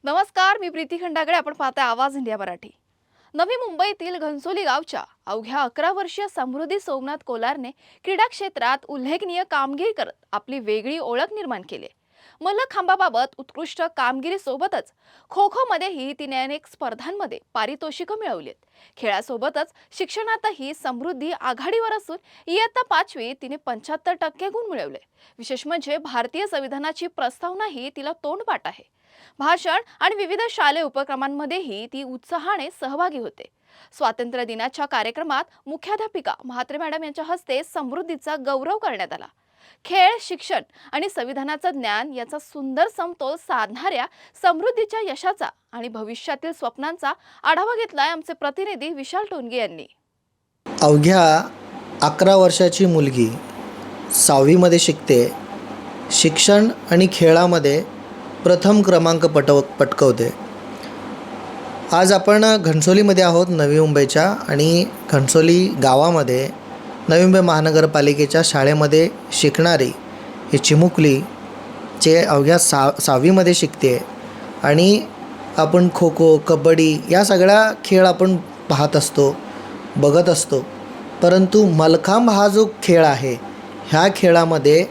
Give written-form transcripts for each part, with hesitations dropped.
नमस्कार, मी प्रीती खंडागळे. आपण पाहताय आवाज इंडिया मराठी. नवी मुंबईतील घनसोली गावच्या अवघ्या 11 वर्षीय समृद्धी सोमनाथ कोलारने क्रीडा क्षेत्रात उल्लेखनीय कामगिरी करत आपली वेगळी ओळख निर्माण केली. मल्लखांबाबाबत उत्कृष्ट कामगिरीसोबतच खो खो मध्येही तिने अनेक स्पर्धांमध्ये पारितोषिकं मिळवलीत. खेळासोबतच शिक्षणातही समृद्धी आघाडीवर असून इयत्ता 5वी तिने 75% गुण मिळवले. विशेष म्हणजे भारतीय संविधानाची प्रस्तावनाही तिला तोंडपाठ आहे. भाषण आणि विविध शालेय उपक्रमांमध्येही ती उत्साहाने सहभागी होते. स्वातंत्र्य दिनाच्या कार्यक्रमात मुख्याध्यापिका म्हात्रे मॅडम यांच्या हस्ते समृद्धीचा गौरव करण्यात आला. खेळ, शिक्षण आणि संविधानाचं ज्ञान याचा सुंदर समतोल साधणाऱ्या समृद्धीच्या यशाचा आणि भविष्यातील स्वप्नांचा आढावा घेतलाय आमचे प्रतिनिधी विशाल टोनगे यांनी. अवघ्या 11 वर्षाची मुलगी 6वीमध्ये शिकते. शिक्षण आणि खेळामध्ये प्रथम क्रमांक पटकवते. आज आपण घनसोलीमध्ये आहोत, नवी मुंबईच्या, आणि घनसोली गावामध्ये नवी मुंबई महानगरपालिकेच्या शाळेमध्ये शिकणारी ही चिमुकली जे अवघ्या 6वीमध्ये शिकते. आणि आपण खो खो, कबड्डी या सगळ्या खेळ आपण पाहत असतो, बघत असतो. परंतु मल्लखांब हा जो खेळ आहे, ह्या खेळामध्ये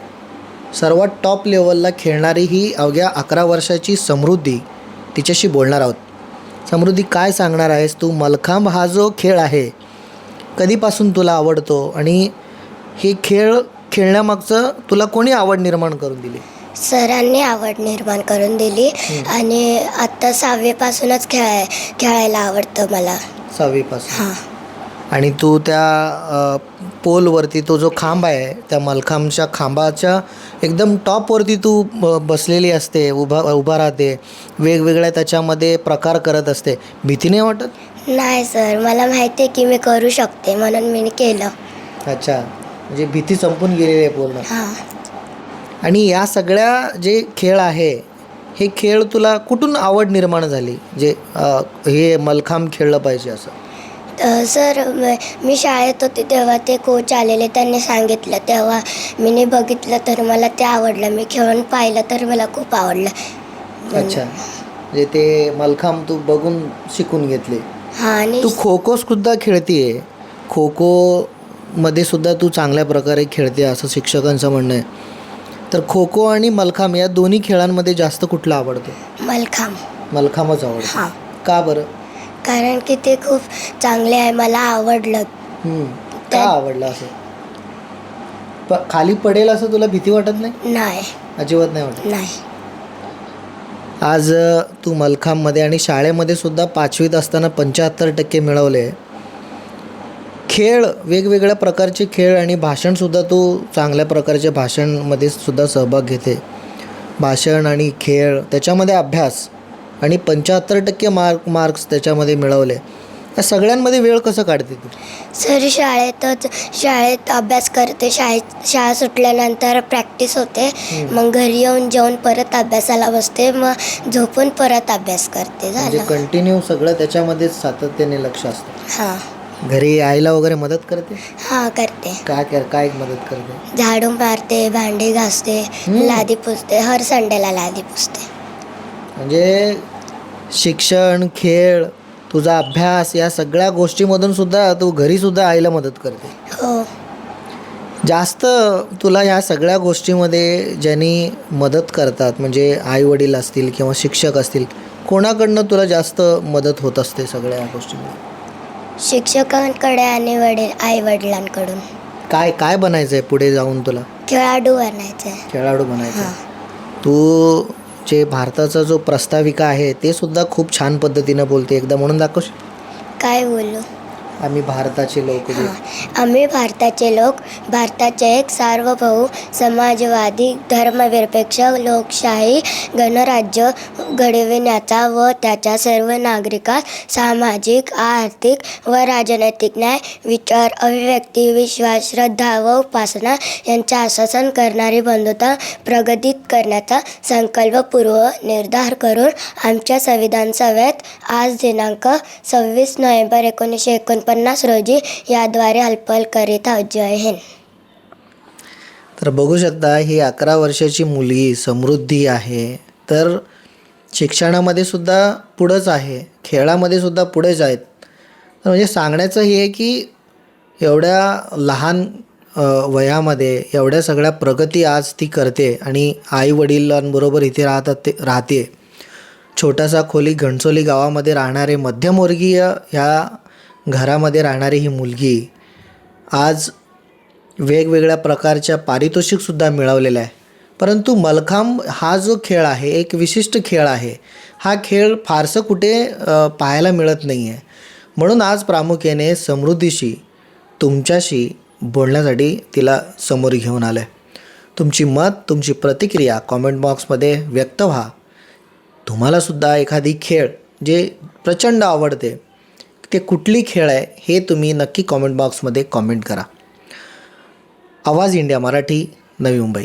सर्वात टॉप लेवलला खेळणारी ही अवघ्या 11 वर्षाची समृद्धी. तिच्याशी बोलणार आहोत. समृद्धी, काय सांगणार आहेस तू? मल्लखांब हा जो खेळ आहे, कधीपासून तुला आवडतो आणि हे खेळ खेळण्यामागचं तुला कोणी आवड निर्माण करून दिली? सरांनी आवड निर्माण करून दिली आणि आत्ता 6वीपासूनच खेळायला आवडतं मला. 6वीपासून? हां. आणि तू त्या पोलवरती, तो जो खांब आहे, त्या मल्लखांबच्या खांबाच्या एकदम टॉपवरती तू बसलेली असते, उभा राहते, वेगवेगळ्या त्याच्यामध्ये प्रकार करत असते. भीती नाही वाटत? नाही सर, मला माहिती आहे की मी करू शकते, म्हणून मी केलं. अच्छा, म्हणजे भीती संपून गेलेली आहे पूर्ण. हां. आणि या सगळ्या जे खेळ आहे, हे खेळ तुला कुठून आवड निर्माण झाली, जे हे मल्लखांब खेळलं पाहिजे असं? सर, मी शाळेत होते तेव्हा ते कोच आलेले, त्यांनी सांगितलं, तेव्हा मी बघितलं तर मला ते आवडलं. मी खेळून पाहिलं तर मला खूप आवडलं. अच्छा, म्हणजे ते मल्लखांब तू बघून शिकून घेतले. हां. आणि तू खो खो सुद्धा खेळतीये. खो खोमध्ये सुद्धा तू चांगल्या प्रकारे खेळते असं शिक्षकांचं म्हणणं आहे. तर खो खो आणि मल्लखांब या दोन्ही खेळांमध्ये जास्त कुठलं आवडतं? मल्लखांब. मल्लखांबच आवडतं. हां. का बरं? कारण की ते खूप चांगले आहे, मला आवडलं. का आवडलं असं? खाली पडेल असं तुला भीती वाटत नाही? नाही. अजिबात नाही वाटत? नाही. आज तू मल्लखांबमध्ये आणि शाळेमध्ये सुद्धा 5वीत असताना 75% मिळवले. खेळ, वेगवेगळ्या प्रकारचे खेळ आणि भाषणसुद्धा तू चांगल्या प्रकारच्या भाषणमध्ये सुद्धा सहभाग घेते. भाषण आणि खेळ, त्याच्यामध्ये अभ्यास, आणि 75% मार्क्स त्याच्यामध्ये मिळवले. या सगळ्यांमध्ये वेळ कसं काढते तू? सर, शाळेत अभ्यास करते. शाळा सुटल्यानंतर प्रॅक्टिस होते. मग घरी येऊन जेवून परत अभ्यासाला बसते. मग झोपून परत अभ्यास करते. म्हणजे झालं. कंटिन्यू सगळं त्याच्यामध्येच सातत्याने लक्ष असतं. हां. घरी आईला वगैरे मदत करते? हां, करते. काय मदत करते? झाडू मारते, भांडी घासते, लादी पुसते. हर संडेला लादी पुसते. म्हणजे शिक्षण, खेळ, तुझा अभ्यास या सगळ्या गोष्टीमधून सुद्धा तू घरीसुद्धा आईला मदत करते. हो. जास्त तुला ह्या सगळ्या गोष्टीमध्ये ज्यांनी मदत करतात, म्हणजे आई वडील असतील किंवा शिक्षक असतील, कोणाकडनं तुला जास्त मदत होत असते सगळ्या गोष्टीमध्ये? शिक्षकांकडे आणि आई वडिलांकडून. काय बनायचं आहे पुढे जाऊन तुला? खेळाडू बनायचं आहे. खेळाडू बनायचं. हां. तू जे भारताचा जो प्रस्ताविका आहे ते सुद्धा खूप छान पद्धतीनं बोलते. एकदा म्हणून दाखवशील? काय बोलू? आम्ही भारताचे लोक. आम्ही भारताचे लोक, भारताचे एक सार्वभौम समाजवादी धर्मनिरपेक्ष लोकशाही गणराज्य घडविण्याचा व त्याच्या सर्व नागरिकास सामाजिक, आर्थिक व राजनैतिक न्याय, विचार, अभिव्यक्ती, विश्वास, श्रद्धा व उपासना यांचे आश्वासन करणारी बंधुता प्रगतीत करण्याचा संकल्पपूर्वक निर्धार करून आमच्या संविधान सभेत आज दिनांक 26 नोव्हेंबर 1949 रोजी याद्वारे हलपल करीत आहोत. जय हिंद. तर बघू शकता, ही 11 वर्षाची मुलगी समृद्धी आहे. तर शिक्षणामध्ये सुद्धा पुढंच आहे, खेळामध्ये सुद्धा पुढेच आहेत. तर म्हणजे सांगण्याचं हे आहे की एवढ्या लहान वयामध्ये एवढ्या सगळ्या प्रगती आज ती करते आणि आईवडिलांबरोबर इथे राहते. छोटासा खोली घणसोली गावामध्ये राहणारे मध्यमवर्गीय ह्या घरामध्ये राहणारी ही मुलगी आज वेगवेगळ्या प्रकारच्या पारितोषिकसुद्धा मिळवलेलं आहे. परंतु मल्लखांब हा जो खेळ आहे एक विशिष्ट खेळ आहे. हा खेळ फारसं कुठे पाहायला मिळत नाही आहे. म्हणून आज प्रामुख्याने समृद्धीशी तुमच्याशी बोलण्यासाठी तिला समोर घेऊन आलं आहे. तुमची मत, तुमची प्रतिक्रिया कॉमेंट बॉक्समध्ये व्यक्त व्हा. तुम्हालासुद्धा एखादी खेळ जे प्रचंड आवडते ते कुठली खेळ आहे हे तुम्ही नक्की कॉमेंट बॉक्समध्ये कॉमेंट करा. आवाज इंडिया मराठी, नवी मुंबई.